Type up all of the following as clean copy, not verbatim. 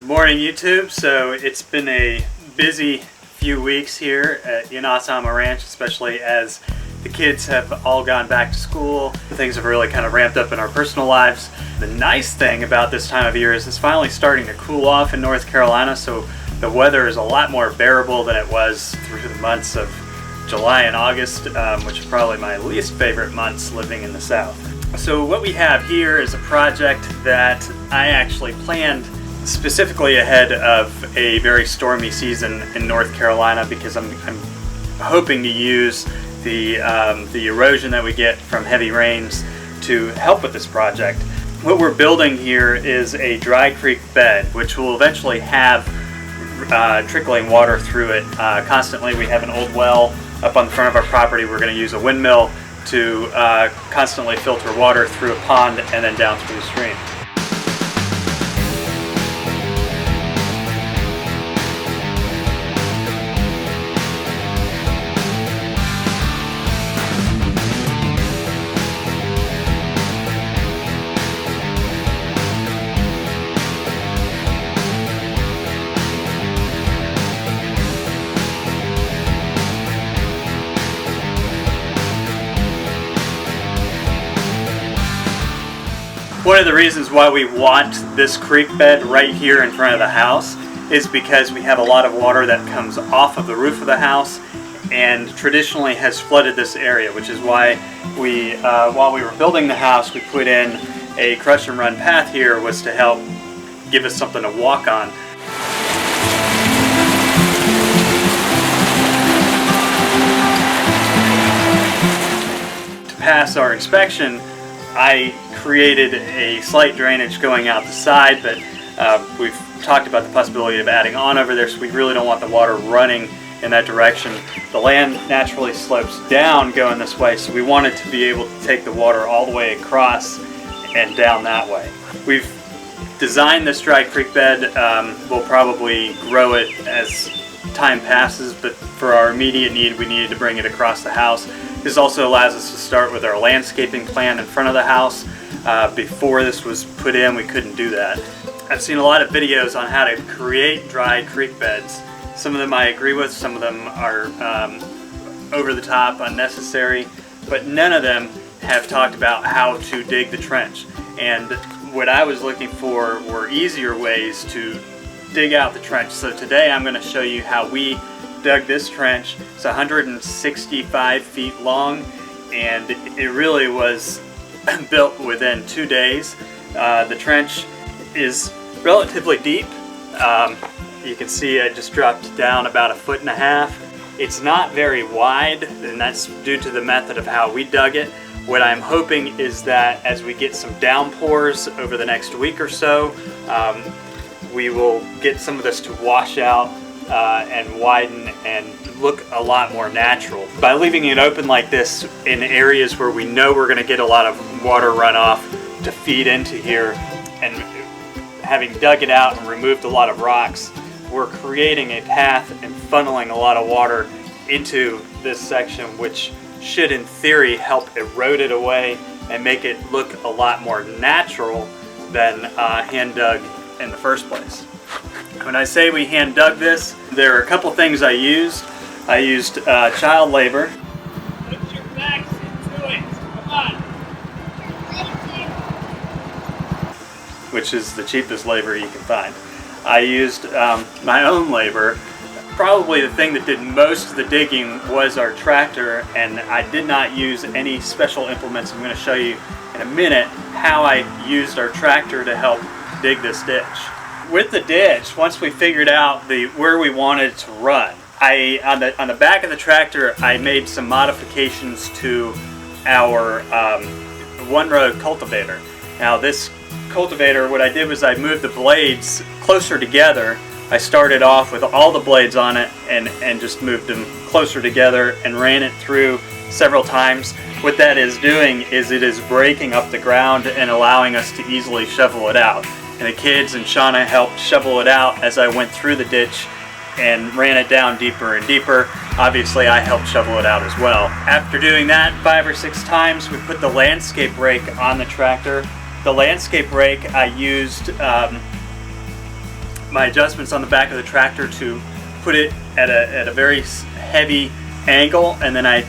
Morning YouTube. So it's been a busy few weeks here at Yanasa Ranch, especially as the kids have all gone back to school. Things have really kind of ramped up in our personal lives. The nice thing about this time of year is it's finally starting to cool off in North Carolina, so the weather is a lot more bearable than it was through the months of July and August, which are probably my least favorite months living in the South. So what we have here is a project that I actually planned specifically ahead of a very stormy season in North Carolina, because I'm hoping to use the erosion that we get from heavy rains to help with this project. What we're building here is a dry creek bed, which will eventually have trickling water through it constantly. We have an old well up on the front of our property. We're going to use a windmill to constantly filter water through a pond and then down through the stream. One of the reasons why we want this creek bed right here in front of the house is because we have a lot of water that comes off of the roof of the house and traditionally has flooded this area, which is why we, while we were building the house, we put in a crush and run path here, was to help give us something to walk on. To pass our inspection, I created a slight drainage going out the side, but we've talked about the possibility of adding on over there, so we really don't want the water running in that direction. The land naturally slopes down going this way, so we wanted to be able to take the water all the way across and down that way. We've designed this dry creek bed. We'll probably grow it as time passes, but for our immediate need, we needed to bring it across the house. This also allows us to start with our landscaping plan in front of the house. Before this was put in, we couldn't do that. I've seen a lot of videos on how to create dry creek beds. Some of them I agree with, some of them are over the top, unnecessary, but none of them have talked about how to dig the trench. And what I was looking for were easier ways to dig out the trench. So today I'm going to show you how we dug this trench. It's 165 feet long, and it really was built within 2 days. The trench is relatively deep. You can see I just dropped down about 1.5 feet. It's not very wide, and that's due to the method of how we dug it. What I'm hoping is that as we get some downpours over the next week or so, we will get some of this to wash out and widen and look a lot more natural. By leaving it open like this in areas where we know we're going to get a lot of water runoff to feed into here, and having dug it out and removed a lot of rocks, we're creating a path and funneling a lot of water into this section, which should in theory help erode it away and make it look a lot more natural than hand dug in the first place. When I say we hand dug this, there are a couple things I used. I used child labor. Put your backs into it. Come on. Which is the cheapest labor you can find. I used my own labor. Probably the thing that did most of the digging was our tractor, and I did not use any special implements. I'm going to show you in a minute how I used our tractor to help dig this ditch. With the ditch, once we figured out where we wanted it to run, on the back of the tractor, I made some modifications to our one-row cultivator. Now this cultivator, what I did was I moved the blades closer together. I started off with all the blades on it and just moved them closer together and ran it through several times. What that is doing is it is breaking up the ground and allowing us to easily shovel it out. And the kids and Shauna helped shovel it out as I went through the ditch and ran it down deeper and deeper. Obviously I helped shovel it out as well. After doing that 5 or 6 times, we put the landscape rake on the tractor. The landscape rake I used my adjustments on the back of the tractor to put it at a very heavy angle, and then I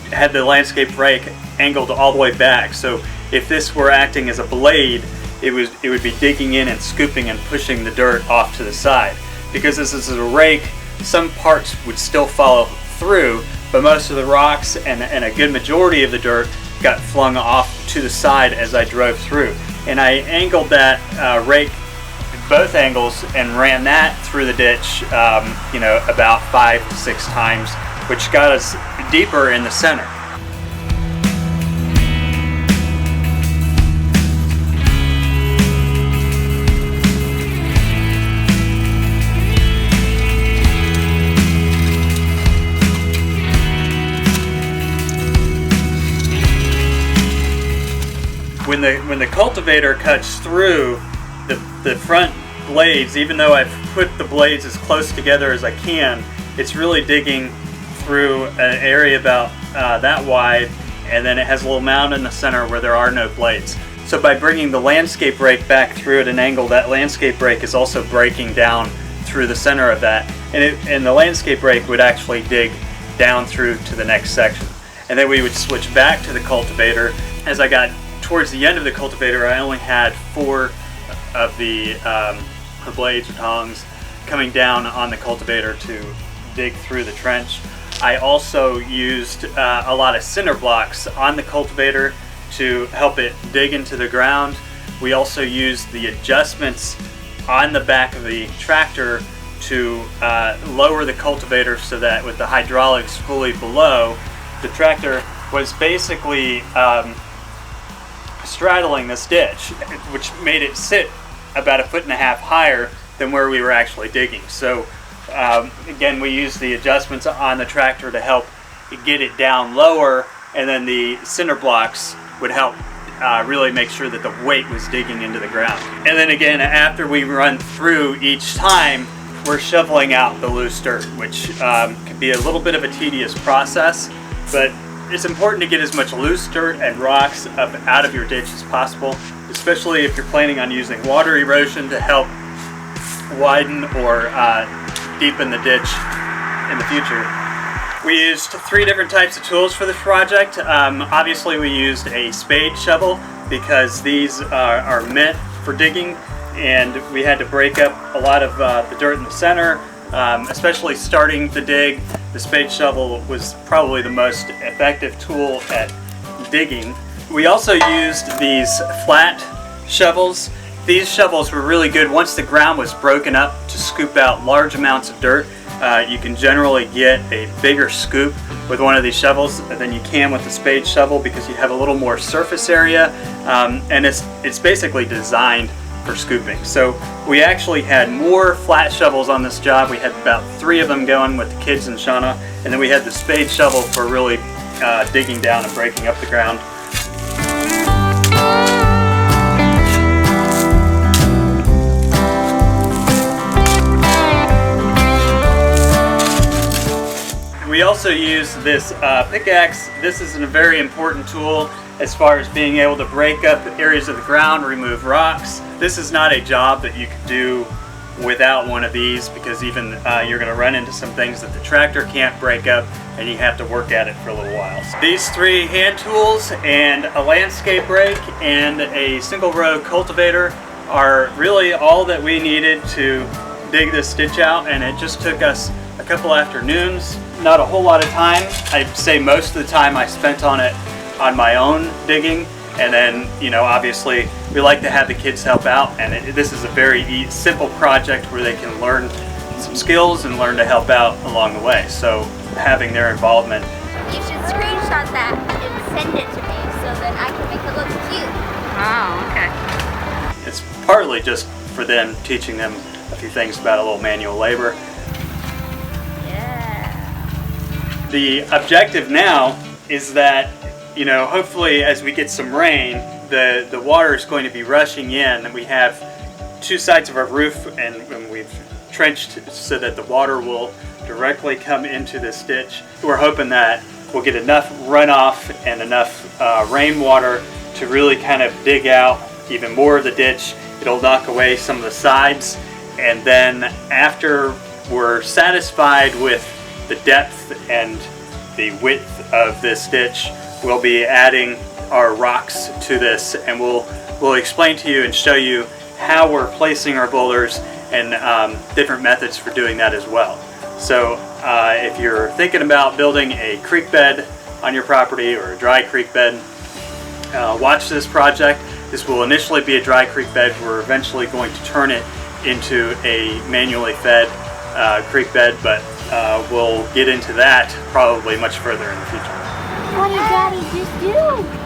had the landscape rake angled all the way back. So if this were acting as a blade, it would be digging in and scooping and pushing the dirt off to the side. Because this is a rake, some parts would still follow through, but most of the rocks and a good majority of the dirt got flung off to the side as I drove through. And I angled that rake at both angles and ran that through the ditch, about 5 to 6 times, which got us deeper in the center. When the cultivator cuts through the front blades, even though I've put the blades as close together as I can, it's really digging through an area about that wide, and then it has a little mound in the center where there are no blades. So by bringing the landscape rake back through at an angle, that landscape rake is also breaking down through the center of that, and the landscape rake would actually dig down through to the next section. And then we would switch back to the cultivator. As I got towards the end of the cultivator, I only had 4 of the blades or tongs coming down on the cultivator to dig through the trench. I also used a lot of cinder blocks on the cultivator to help it dig into the ground. We also used the adjustments on the back of the tractor to lower the cultivator so that with the hydraulics fully below, the tractor was basically straddling this ditch, which made it sit about 1.5 feet higher than where we were actually digging. So again, we used the adjustments on the tractor to help get it down lower, and then the cinder blocks would help really make sure that the weight was digging into the ground. And then again, after we run through each time, we're shoveling out the loose dirt, which can be a little bit of a tedious process, but it's important to get as much loose dirt and rocks up out of your ditch as possible, especially if you're planning on using water erosion to help widen or deepen the ditch in the future. We used 3 different types of tools for this project. Obviously we used a spade shovel because these are meant for digging, and we had to break up a lot of the dirt in the center, especially starting the dig. The spade shovel was probably the most effective tool at digging. We also used these flat shovels. These shovels were really good once the ground was broken up to scoop out large amounts of dirt. You can generally get a bigger scoop with one of these shovels than you can with the spade shovel because you have a little more surface area, and it's basically designed for scooping. So we actually had more flat shovels on this job. We had about 3 of them going with the kids and Shauna, and then we had the spade shovel for really digging down and breaking up the ground. We also use this pickaxe. This is a very important tool as far as being able to break up areas of the ground, remove rocks. This is not a job that you could do without one of these, because even you're going to run into some things that the tractor can't break up, and you have to work at it for a little while. So these 3 hand tools and a landscape rake and a single row cultivator are really all that we needed to dig this ditch out, and it just took us a couple afternoons, not a whole lot of time. I'd say most of the time I spent on it on my own digging, and then obviously we like to have the kids help out, and this is a very simple project where they can learn some skills and learn to help out along the way. So having their involvement. You should screenshot that and send it to me so that I can make it look cute. Oh, okay. It's partly just for them, teaching them a few things about a little manual labor. Yeah. The objective now is that hopefully as we get some rain, the water is going to be rushing in, and we have 2 sides of our roof, and we've trenched so that the water will directly come into this ditch. We're hoping that we'll get enough runoff and enough rainwater to really kind of dig out even more of the ditch. It'll knock away some of the sides, And then after we're satisfied with the depth and the width of this ditch, we'll be adding our rocks to this, and we'll explain to you and show you how we're placing our boulders and different methods for doing that as well. So if you're thinking about building a creek bed on your property or a dry creek bed, watch this project. This will initially be a dry creek bed. We're eventually going to turn it into a manually fed creek bed, but we'll get into that probably much further in the future. What did Daddy just do?